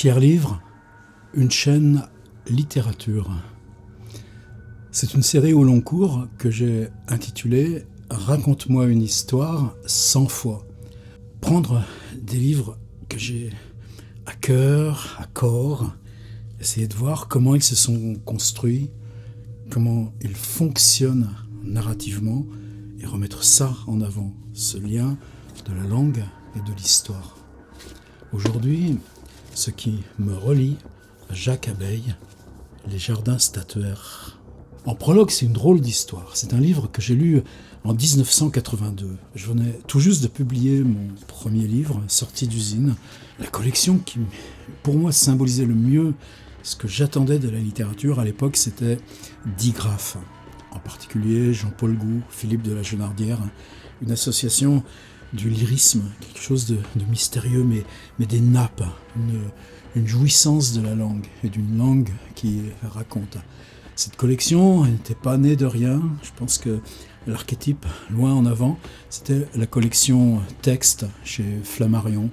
Tiers livre, une chaîne littérature. C'est une série au long cours que j'ai intitulée « Raconte-moi une histoire 100 fois ». Prendre des livres que j'ai à cœur, à corps, essayer de voir comment ils se sont construits, comment ils fonctionnent narrativement et remettre ça en avant, ce lien de la langue et de l'histoire. Aujourd'hui, ce qui me relie à Jacques Abeille, Les jardins statuaires. En prologue, c'est une drôle d'histoire. C'est un livre que j'ai lu en 1982. Je venais tout juste de publier mon premier livre, Sortie d'usine, la collection qui, pour moi, symbolisait le mieux ce que j'attendais de la littérature à l'époque, c'était Digraph. En particulier Jean-Paul Gou, Philippe de la Genardière, une association du lyrisme, quelque chose de mystérieux, mais des nappes, une jouissance de la langue, et d'une langue qui raconte. Cette collection n'était pas née de rien. Je pense que l'archétype, loin en avant, c'était la collection Texte chez Flammarion.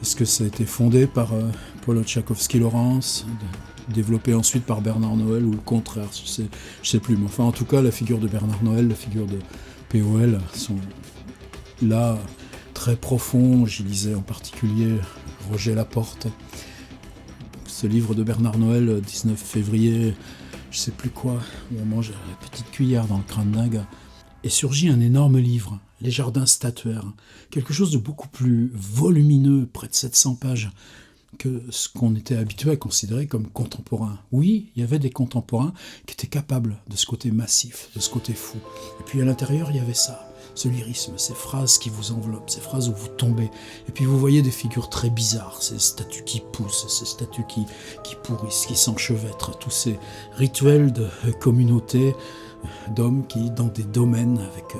Est-ce que ça a été fondé par Paul Tchaikovsky-Lawrence, développé ensuite par Bernard Noël, ou le contraire, je sais plus. Mais enfin, en tout cas, la figure de Bernard Noël, la figure de POL sont là, très profonds. J'y lisais en particulier Roger Laporte. Ce livre de Bernard Noël, 19 février, je sais plus quoi, où on mange la petite cuillère dans le crâne d'un gars. Et surgit un énorme livre, Les jardins statuaires, quelque chose de beaucoup plus volumineux, près de 700 pages, que ce qu'on était habitué à considérer comme contemporain. Oui, il y avait des contemporains qui étaient capables de ce côté massif, de ce côté fou. Et puis à l'intérieur, il y avait ça, ce lyrisme, ces phrases qui vous enveloppent, ces phrases où vous tombez. Et puis vous voyez des figures très bizarres, ces statues qui poussent, ces statues qui pourrissent, qui s'enchevêtrent, tous ces rituels de communauté, d'hommes qui, dans des domaines avec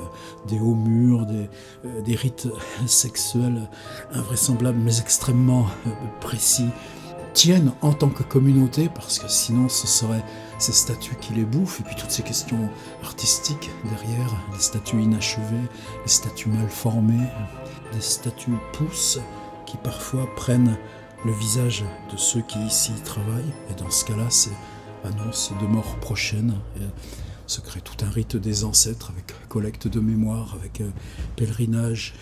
des hauts murs, des rites sexuels invraisemblables mais extrêmement précis, tiennent en tant que communauté, parce que sinon ce seraient ces statues qui les bouffent, et puis toutes ces questions artistiques derrière, les statues inachevées, les statues mal formées, des statues pousses qui parfois prennent le visage de ceux qui ici travaillent, et dans ce cas-là c'est annonce de mort prochaine, et se crée tout un rite des ancêtres avec collecte de mémoire, avec pèlerinage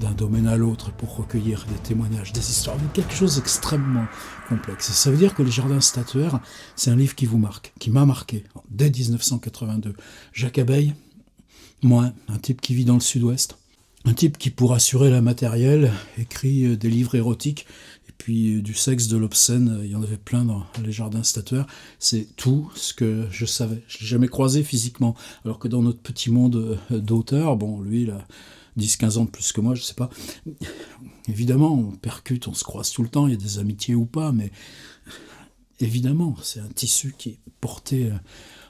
d'un domaine à l'autre pour recueillir des témoignages, des histoires, quelque chose d'extrêmement complexe. Et ça veut dire que Les jardins statuaires, c'est un livre qui vous marque, qui m'a marqué dès 1982. Jacques Abeille, moi, un type qui vit dans le sud-ouest, un type qui, pour assurer la matérielle, écrit des livres érotiques, et puis du sexe, de l'obscène, il y en avait plein dans Les jardins statuaires. C'est tout ce que je savais. Je ne l'ai jamais croisé physiquement, alors que dans notre petit monde d'auteur, bon, lui, il a 10-15 ans de plus que moi, je ne sais pas. Évidemment, on percute, on se croise tout le temps, il y a des amitiés ou pas, mais évidemment, c'est un tissu qui est porté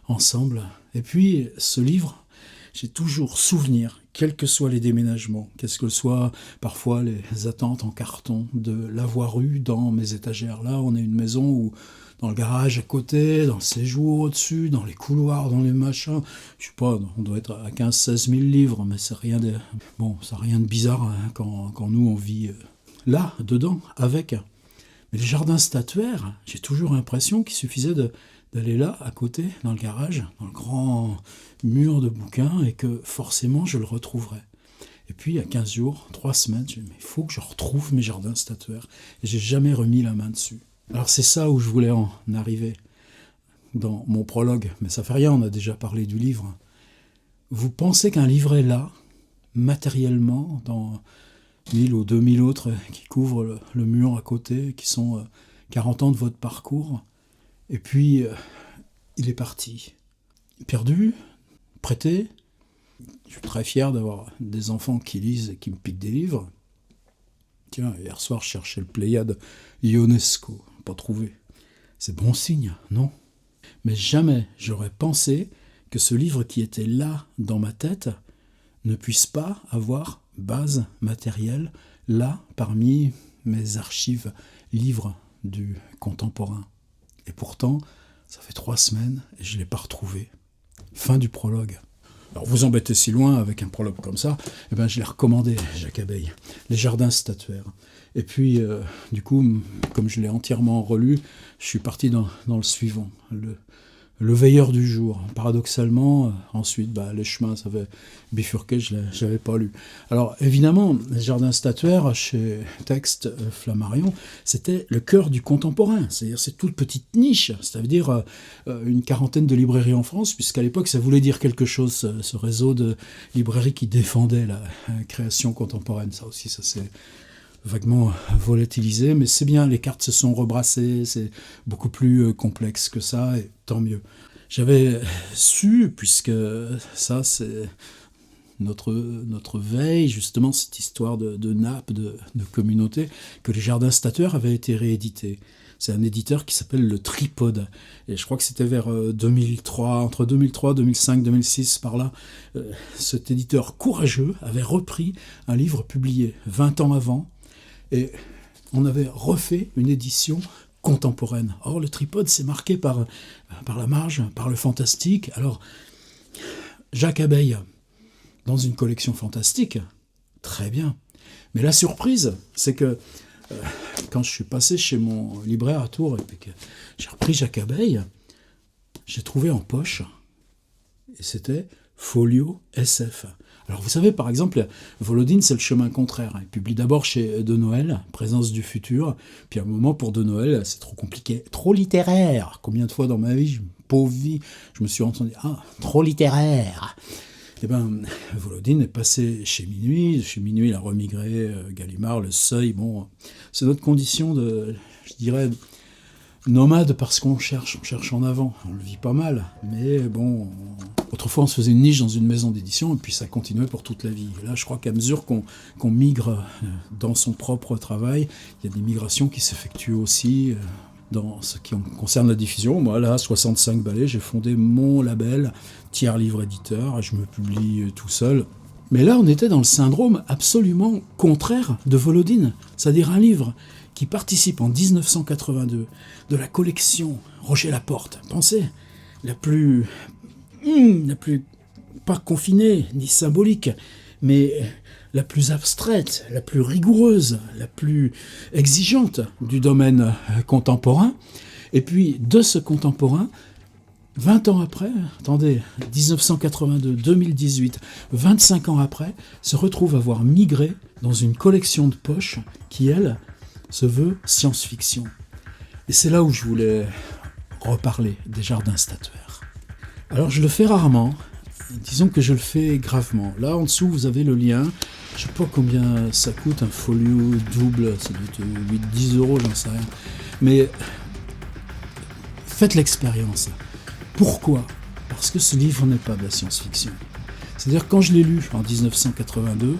ensemble. Et puis, ce livre, j'ai toujours souvenir, quels que soient les déménagements, quels que soient parfois les attentes en carton, de l'avoir eu dans mes étagères. Là, on a une maison où, dans le garage à côté, dans le séjour au-dessus, dans les couloirs, dans les machins, je sais pas, on doit être à 15-16 000 livres, mais c'est rien de, bon, ça n'a rien de bizarre hein, quand nous on vit là, dedans, avec. Mais les jardins statuaires, j'ai toujours l'impression qu'il suffisait d'aller là, à côté, dans le garage, dans le grand mur de bouquins, et que forcément je le retrouverais. Et puis, il y a 15 jours, 3 semaines, je me dis, mais il faut que je retrouve mes jardins statuaires. Et j'ai jamais remis la main dessus. Alors c'est ça où je voulais en arriver, dans mon prologue. Mais ça fait rien, on a déjà parlé du livre. Vous pensez qu'un livre est là, matériellement, dans 1000 ou 2000 autres qui couvrent le mur à côté, qui sont 40 ans de votre parcours, et puis il est parti. Perdu, prêté. Je suis très fier d'avoir des enfants qui lisent et qui me piquent des livres. Tiens, hier soir, je cherchais le Pléiade Ionesco, pas trouvé. C'est bon signe, non? Mais jamais j'aurais pensé que ce livre qui était là, dans ma tête, ne puisse pas avoir base matérielle, là, parmi mes archives livres du contemporain. Et pourtant, ça fait 3 semaines et je ne l'ai pas retrouvé. Fin du prologue. Alors vous embêtez si loin avec un prologue comme ça, eh ben je l'ai recommandé, Jacques Abeille, Les jardins statuaires. Et puis, du coup, comme je l'ai entièrement relu, je suis parti dans le suivant, le veilleur du jour. Paradoxalement, ensuite, les chemins, ça avait bifurqué, je n'avais pas lu. Alors, évidemment, les jardins statuaires, chez Texte Flammarion, c'était le cœur du contemporain. C'est-à-dire, c'est toute petite niche. Ça veut dire une quarantaine de librairies en France, puisqu'à l'époque, ça voulait dire quelque chose, ce réseau de librairies qui défendait la création contemporaine. Ça aussi, ça c'est vaguement volatilisé, mais c'est bien, les cartes se sont rebrassées, c'est beaucoup plus complexe que ça, et tant mieux. J'avais su, puisque ça c'est notre veille, justement cette histoire de nappe, de communauté, que les jardins statuaires avaient été réédités. C'est un éditeur qui s'appelle le Tripode, et je crois que c'était vers 2003, entre 2003, 2005, 2006, par là, cet éditeur courageux avait repris un livre publié 20 ans avant, et on avait refait une édition contemporaine. Or, le Tripode, c'est marqué par la marge, par le fantastique. Alors, Jacques Abeille, dans une collection fantastique, très bien. Mais la surprise, c'est que quand je suis passé chez mon libraire à Tours, et puis que j'ai repris Jacques Abeille, j'ai trouvé en poche, et c'était Folio SF. Alors vous savez, par exemple, Volodine, c'est le chemin contraire. Il publie d'abord chez De Noël, Présence du futur, puis à un moment, pour De Noël, c'est trop compliqué, trop littéraire. Combien de fois dans ma vie, pauvre vie, je me suis entendu « Ah, trop littéraire !» Eh bien, Volodine est passé chez Minuit. Chez Minuit, il a remigré, Gallimard, Le Seuil. Bon, c'est notre condition de, je dirais, nomade parce qu'on cherche en avant. On le vit pas mal, mais bon, autrefois on se faisait une niche dans une maison d'édition et puis ça continuait pour toute la vie. Et là, je crois qu'à mesure qu'on migre dans son propre travail, il y a des migrations qui s'effectuent aussi dans ce qui concerne la diffusion. Moi, là, 65 balais, j'ai fondé mon label, Tiers Livre Éditeur, et je me publie tout seul. Mais là, on était dans le syndrome absolument contraire de Volodine, c'est-à-dire un livre qui participe en 1982 de la collection Roger Laporte. Pensez, la plus pas confinée ni symbolique, mais la plus abstraite, la plus rigoureuse, la plus exigeante du domaine contemporain. Et puis, de ce contemporain, 20 ans après, attendez, 1982, 2018, 25 ans après, se retrouve avoir migré dans une collection de poche qui, elle, se veut science-fiction. Et c'est là où je voulais reparler des jardins statuaires. Alors je le fais rarement, disons que je le fais gravement. Là en dessous vous avez le lien, je ne sais pas combien ça coûte un folio double, ça doit être 8-10 euros, j'en sais rien. Mais faites l'expérience. Pourquoi ? Parce que ce livre n'est pas de la science-fiction. C'est-à-dire quand je l'ai lu en 1982,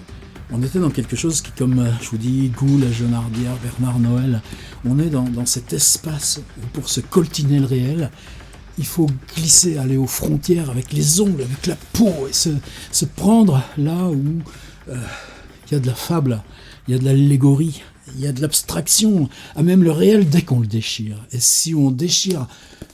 on était dans quelque chose qui, comme je vous dis, Gould, La Jonardière, Bernard Noël, on est dans cet espace où pour se coltiner le réel, il faut glisser, aller aux frontières avec les ongles, avec la peau, et se prendre là où il y a de la fable, il y a de l'allégorie, il y a de l'abstraction, à même le réel dès qu'on le déchire. Et si on déchire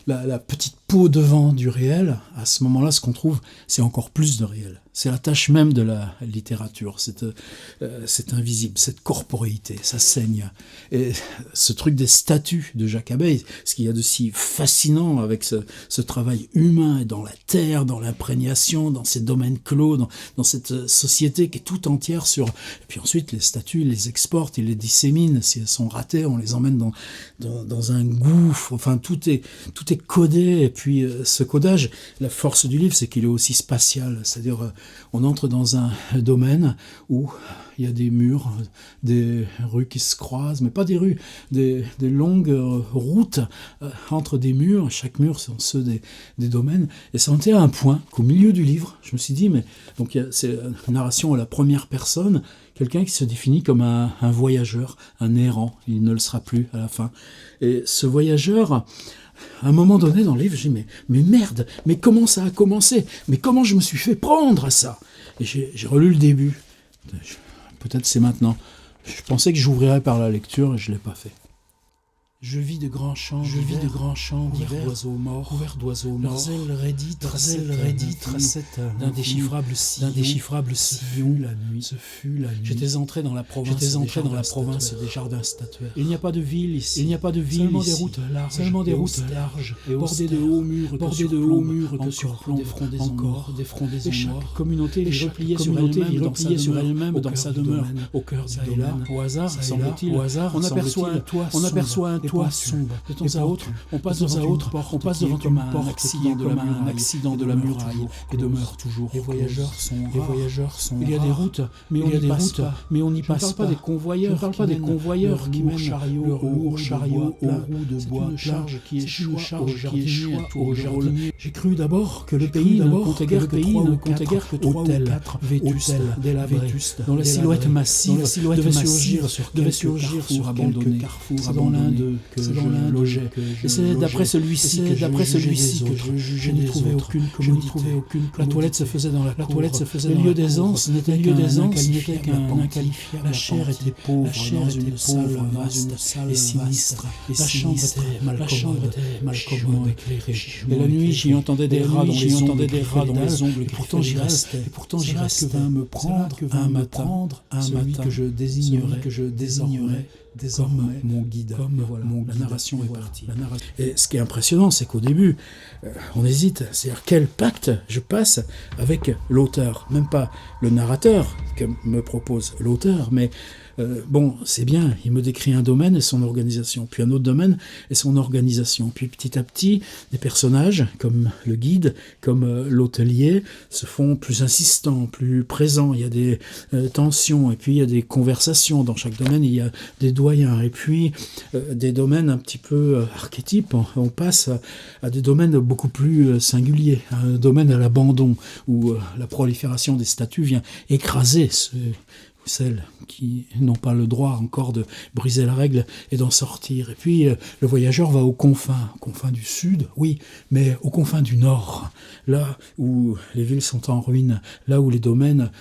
la petite peau devant du réel, à ce moment-là, ce qu'on trouve, c'est encore plus de réel. C'est la tâche même de la littérature, c'est invisible, cette corporéité, ça saigne. Et ce truc des statues de Jacques Abeille, ce qu'il y a de si fascinant avec ce travail humain dans la terre, dans l'imprégnation, dans ces domaines clos, dans cette société qui est tout entière sur... Et puis ensuite, les statues, ils les exportent, ils les disséminent. Si elles sont ratées, on les emmène dans un gouffre. Enfin, tout est codé. Et puis, ce codage, la force du livre, c'est qu'il est aussi spatial. C'est-à-dire, on entre dans un domaine où il y a des murs, des rues qui se croisent, mais pas des rues, des longues routes entre des murs. Chaque mur sont ceux des domaines. Et ça en était à un point qu'au milieu du livre, je me suis dit, mais donc c'est une narration à la première personne, quelqu'un qui se définit comme un voyageur, un errant. Il ne le sera plus à la fin. Et ce voyageur... À un moment donné dans le livre, j'ai dit mais merde, mais comment ça a commencé ? Mais comment je me suis fait prendre à ça ? Et j'ai relu le début. Peut-être c'est maintenant. Je pensais que j'ouvrirais par la lecture et je ne l'ai pas fait. Je vis de grands champs couverts d'oiseaux morts, leurs ailes raidies tracent d'indéchiffrables sillons. Ce fut la nuit. J'étais entré dans la province des jardins statuaires. Il n'y a pas de ville ici. Seulement des routes larges et bordées de hauts murs que surplombent encore des frondaisons noires. Chaque communauté vit repliée sur elle-même dans sa demeure, au cœur du domaine. Au hasard, semble-t-il, on aperçoit un toit sombre. De temps à autre, on passe devant une porte comme un accident de la muraille et demeure toujours. Les voyageurs sont rares. Il y a des routes, mais on n'y passe pas. Je ne parle pas des convoyeurs qui mènent leurs lourds chariots aux roues de bois larges qui échouent au jardinier. J'ai cru d'abord que le pays ne comptait guère que 3 ou 4 vétustes, dont la silhouette massive devait surgir sur abandonné. C'est dans l'un d'eux que je logeais. Et c'est d'après celui-ci que je n'y trouvais aucune commodité. La toilette se faisait dans la cour. Le lieu d'aisance n'était qu'un inqualifiable. La chair était pauvre dans une salle vaste et sinistre. La chambre était mal commode éclairée. Et la nuit, j'y entendais des rats dans les ongles. Et pourtant, j'y restais. Que vint me prendre un matin celui que je désignerais désormais mon guide. La narration est partie. Et ce qui est impressionnant, c'est qu'au début, on hésite. C'est-à-dire quel pacte je passe avec l'auteur. Même pas le narrateur que me propose l'auteur, mais bon, c'est bien, il me décrit un domaine et son organisation, puis un autre domaine et son organisation. Puis petit à petit, des personnages, comme le guide, comme l'hôtelier, se font plus insistants, plus présents. Il y a des tensions, et puis il y a des conversations. Dans chaque domaine, il y a des doyens, et puis des domaines un petit peu archétypes. On passe à des domaines beaucoup plus singuliers, un domaine à l'abandon, où la prolifération des statues vient écraser celles qui n'ont pas le droit encore de briser la règle et d'en sortir. Et puis, le voyageur va aux confins du sud, oui, mais aux confins du nord, là où les villes sont en ruine, là où les domaines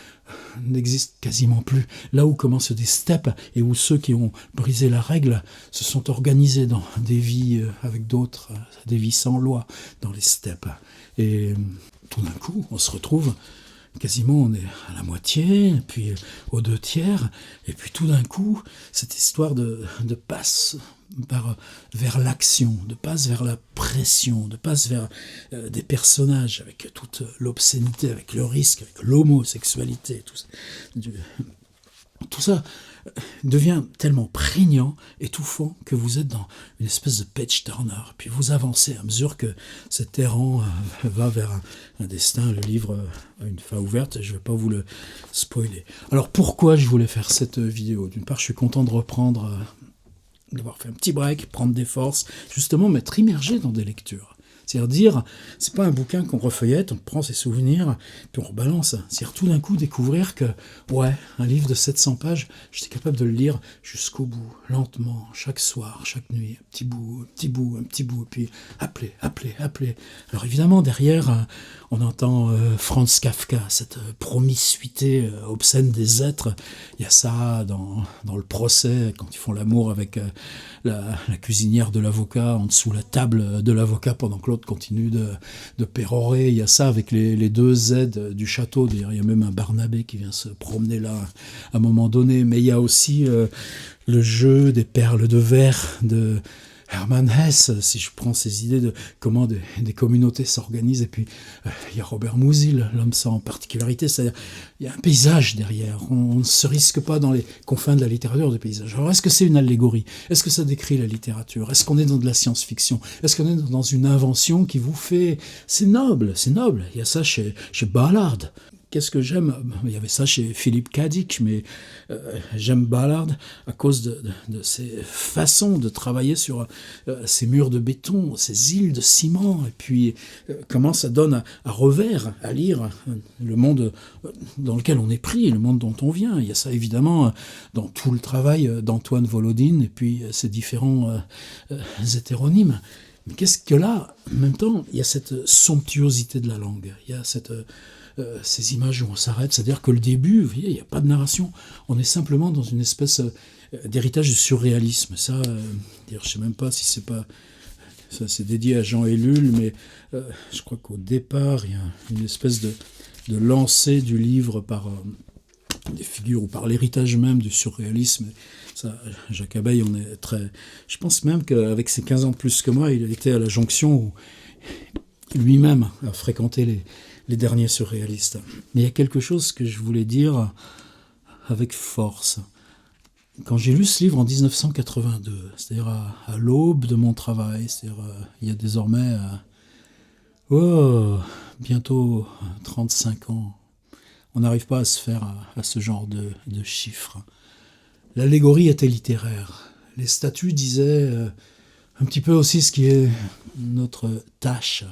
n'existent quasiment plus, là où commencent des steppes et où ceux qui ont brisé la règle se sont organisés dans des vies avec d'autres, des vies sans loi dans les steppes. Et tout d'un coup, on se retrouve quasiment, on est à la moitié, puis aux 2/3, et puis tout d'un coup, cette histoire de passe vers l'action, de passe vers la pression, de passe vers des personnages avec toute l'obscénité, avec le risque, avec l'homosexualité, tout ça devient tellement prégnant, étouffant, que vous êtes dans une espèce de page turner. Puis vous avancez à mesure que cet errant va vers un destin. Le livre a une fin ouverte, je ne vais pas vous le spoiler. Alors pourquoi je voulais faire cette vidéo ? D'une part, je suis content de reprendre, d'avoir fait un petit break, prendre des forces, justement m'être immergé dans des lectures. C'est-à-dire dire, c'est pas un bouquin qu'on refeuillette, on prend ses souvenirs, puis on rebalance. C'est-à-dire tout d'un coup découvrir que, ouais, un livre de 700 pages, j'étais capable de le lire jusqu'au bout, lentement, chaque soir, chaque nuit, un petit bout, et puis appeler. Alors évidemment, derrière, on entend Franz Kafka, cette promiscuité obscène des êtres. Il y a ça dans le procès, quand ils font l'amour avec la cuisinière de l'avocat, en dessous la table de l'avocat, pendant que l'autre continue de pérorer. Il y a ça avec les deux aides du château. D'ailleurs, il y a même un Barnabé qui vient se promener là à un moment donné. Mais il y a aussi le jeu des perles de verre de Hermann Hesse, si je prends ces idées de comment des communautés s'organisent. Et puis, il y a Robert Musil, l'homme sans particularité, c'est-à-dire il y a un paysage derrière. On ne se risque pas dans les confins de la littérature de paysage. Alors, est-ce que c'est une allégorie ? Est-ce que ça décrit la littérature ? Est-ce qu'on est dans de la science-fiction ? Est-ce qu'on est dans une invention qui vous fait... C'est noble. Il y a ça chez Ballard. Qu'est-ce que j'aime ? Il y avait ça chez Philippe K. Dick, mais j'aime Ballard à cause de ses façons de travailler sur ces murs de béton, ces îles de ciment, et puis comment ça donne à revers, à lire le monde dans lequel on est pris, le monde dont on vient. Il y a ça évidemment dans tout le travail d'Antoine Volodine, et puis ces différents hétéronymes. Mais qu'est-ce que là, en même temps, il y a cette somptuosité de la langue, il y a ces images où on s'arrête, c'est-à-dire que le début, vous voyez, il n'y a pas de narration, on est simplement dans une espèce d'héritage du surréalisme. Ça, je ne sais même pas si c'est pas... Ça, c'est dédié à Jean Ellul, mais je crois qu'au départ, il y a une espèce de lancée du livre par des figures ou par l'héritage même du surréalisme. Ça, Jacques Abeille, on est très... Je pense même qu'avec ses 15 ans de plus que moi, il était à la jonction où lui-même a fréquenté les derniers surréalistes. Mais il y a quelque chose que je voulais dire avec force. Quand j'ai lu ce livre en 1982, c'est-à-dire à l'aube de mon travail, c'est-à-dire il y a désormais bientôt 35 ans, on n'arrive pas à se faire à ce genre de chiffres. L'allégorie était littéraire. Les statues disaient un petit peu aussi ce qui est notre tâche,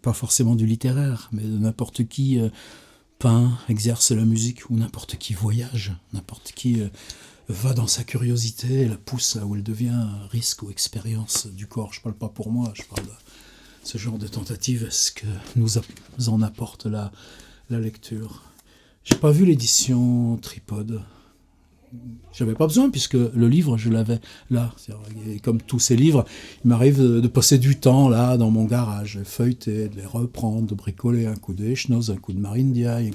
pas forcément du littéraire, mais de n'importe qui peint, exerce la musique, ou n'importe qui voyage, n'importe qui va dans sa curiosité et la pousse là où elle devient risque ou expérience du corps. Je ne parle pas pour moi, je parle de ce genre de tentative, ce que nous en apporte la lecture. J'ai pas vu l'édition Tripode. J'avais pas besoin puisque le livre je l'avais là. Et comme tous ces livres, il m'arrive de passer du temps là dans mon garage, de feuilleter, de les reprendre, de bricoler un coup de Echnoz, un coup de Marine Diaye,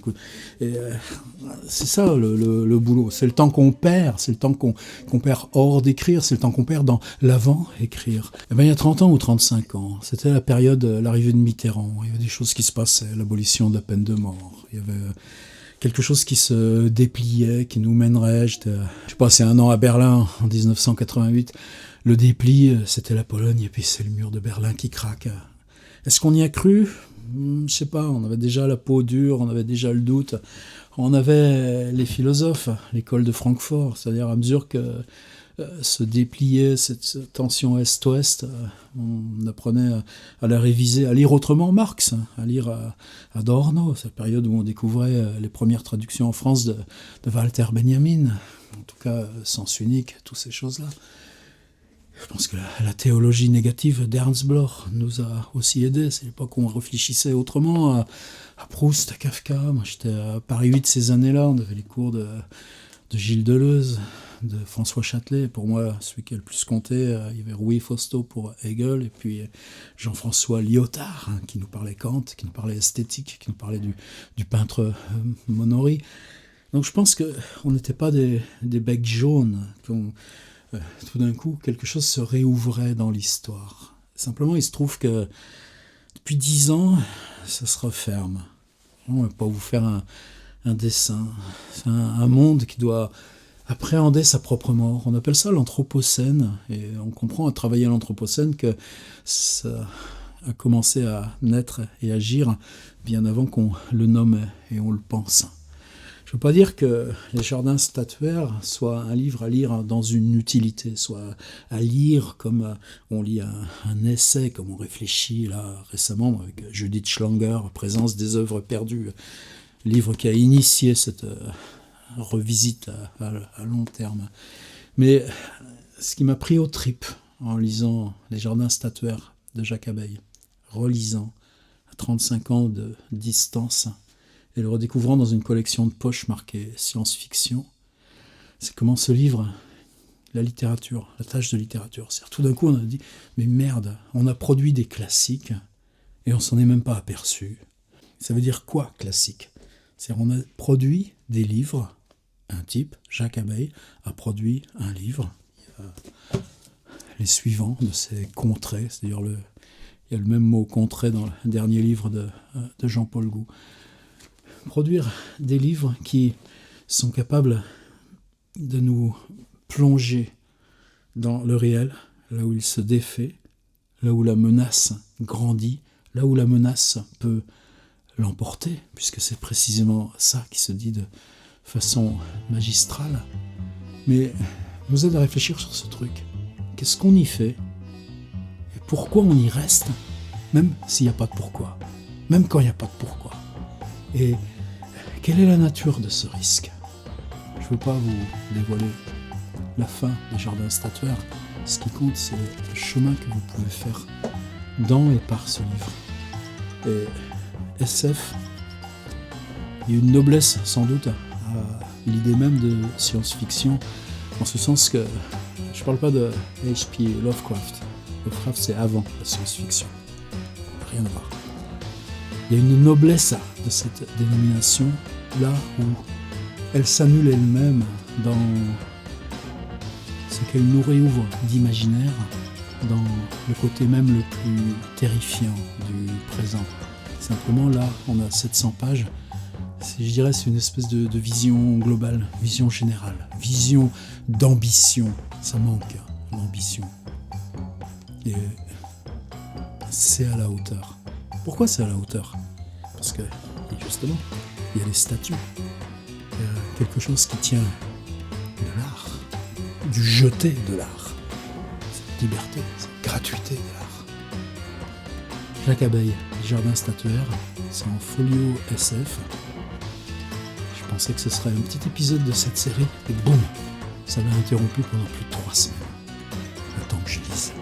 c'est ça le boulot. C'est le temps qu'on perd, c'est le temps qu'on perd hors d'écrire, c'est le temps qu'on perd dans l'avant-écrire. Et ben, il y a 30 ans ou 35 ans, c'était la période, l'arrivée de Mitterrand. Il y avait des choses qui se passaient, l'abolition de la peine de mort. Il y avait quelque chose qui se dépliait, qui nous mènerait. J'ai passé 1 an à Berlin en 1988. Le dépli, c'était la Pologne, et puis c'est le mur de Berlin qui craque. Est-ce qu'on y a cru ? Je sais pas, on avait déjà la peau dure, on avait déjà le doute. On avait les philosophes, l'école de Francfort, c'est-à-dire à mesure que se dépliait cette tension Est-Ouest, on apprenait à la réviser, à lire autrement Marx, à lire à Adorno. C'est la période où on découvrait les premières traductions en France de Walter Benjamin, en tout cas Sens unique, toutes ces choses-là. Je pense que la théologie négative d'Ernst Bloch nous a aussi aidés. C'est l'époque où on réfléchissait autrement à Proust, à Kafka. Moi, j'étais à Paris 8 ces années-là. On avait les cours de Gilles Deleuze, de François Châtelet. Pour moi, celui qui a le plus compté, il y avait Louis Fausto pour Hegel, et puis Jean-François Lyotard, qui nous parlait Kant, qui nous parlait esthétique, qui nous parlait du peintre Monori. Donc je pense qu'on n'était pas des becs jaunes, tout d'un coup, quelque chose se réouvrait dans l'histoire. Simplement, il se trouve que depuis 10 ans, ça se referme. On ne va pas vous faire un dessin. C'est un monde qui doit appréhender sa propre mort. On appelle ça l'anthropocène, et on comprend à travailler l'anthropocène que ça a commencé à naître et agir bien avant qu'on le nomme et on le pense. Je ne veux pas dire que Les Jardins statuaires soit un livre à lire dans une utilité, soit à lire comme on lit un essai, comme on réfléchit là récemment avec Judith Schlanger, Présence des œuvres perdues, livre qui a initié cette revisite à long terme. Mais ce qui m'a pris aux tripes en lisant Les Jardins statuaires de Jacques Abeille, relisant à 35 ans de distance, et le redécouvrant dans une collection de poche marquée science-fiction, c'est comment ce livre, la littérature, la tâche de littérature, c'est-à-dire tout d'un coup on a dit, mais merde, on a produit des classiques et on s'en est même pas aperçu. Ça veut dire quoi, classique ? C'est-à-dire on a produit des livres, un type, Jacques Abeille, a produit un livre, il y a les suivants de ces contrées, c'est-à-dire il y a le même mot contrée dans le dernier livre de Jean-Paul Gou. Produire des livres qui sont capables de nous plonger dans le réel, là où il se défait, là où la menace grandit, là où la menace peut l'emporter, puisque c'est précisément ça qui se dit de façon magistrale, mais nous aide à réfléchir sur ce truc. Qu'est-ce qu'on y fait ? Et pourquoi on y reste, même s'il n'y a pas de pourquoi, même quand il n'y a pas de pourquoi. Et quelle est la nature de ce risque ? Je ne veux pas vous dévoiler la fin des Jardins statuaires. Ce qui compte, c'est le chemin que vous pouvez faire dans et par ce livre. Et SF, il y a une noblesse sans doute à l'idée même de science-fiction En ce sens que je parle pas de H.P. Lovecraft. Lovecraft, c'est avant la science-fiction. Rien à voir. Il y a une noblesse de cette dénomination, là où elle s'annule elle-même dans ce qu'elle nous réouvre d'imaginaire, dans le côté même le plus terrifiant du présent. Simplement, là, on a 700 pages. Je dirais c'est une espèce de vision globale, vision générale, vision d'ambition. Ça manque, l'ambition. Et c'est à la hauteur. Pourquoi c'est à la hauteur ? Parce que, justement, il y a les statues. Il y a quelque chose qui tient de l'art, du jeté de l'art. Cette liberté, cette gratuité de l'art. Jacques Abeille, Jardin statuaire, c'est en folio SF. Je pensais que ce serait un petit épisode de cette série, et boum, ça m'a interrompu pendant plus de 3 semaines. Le temps que je lise.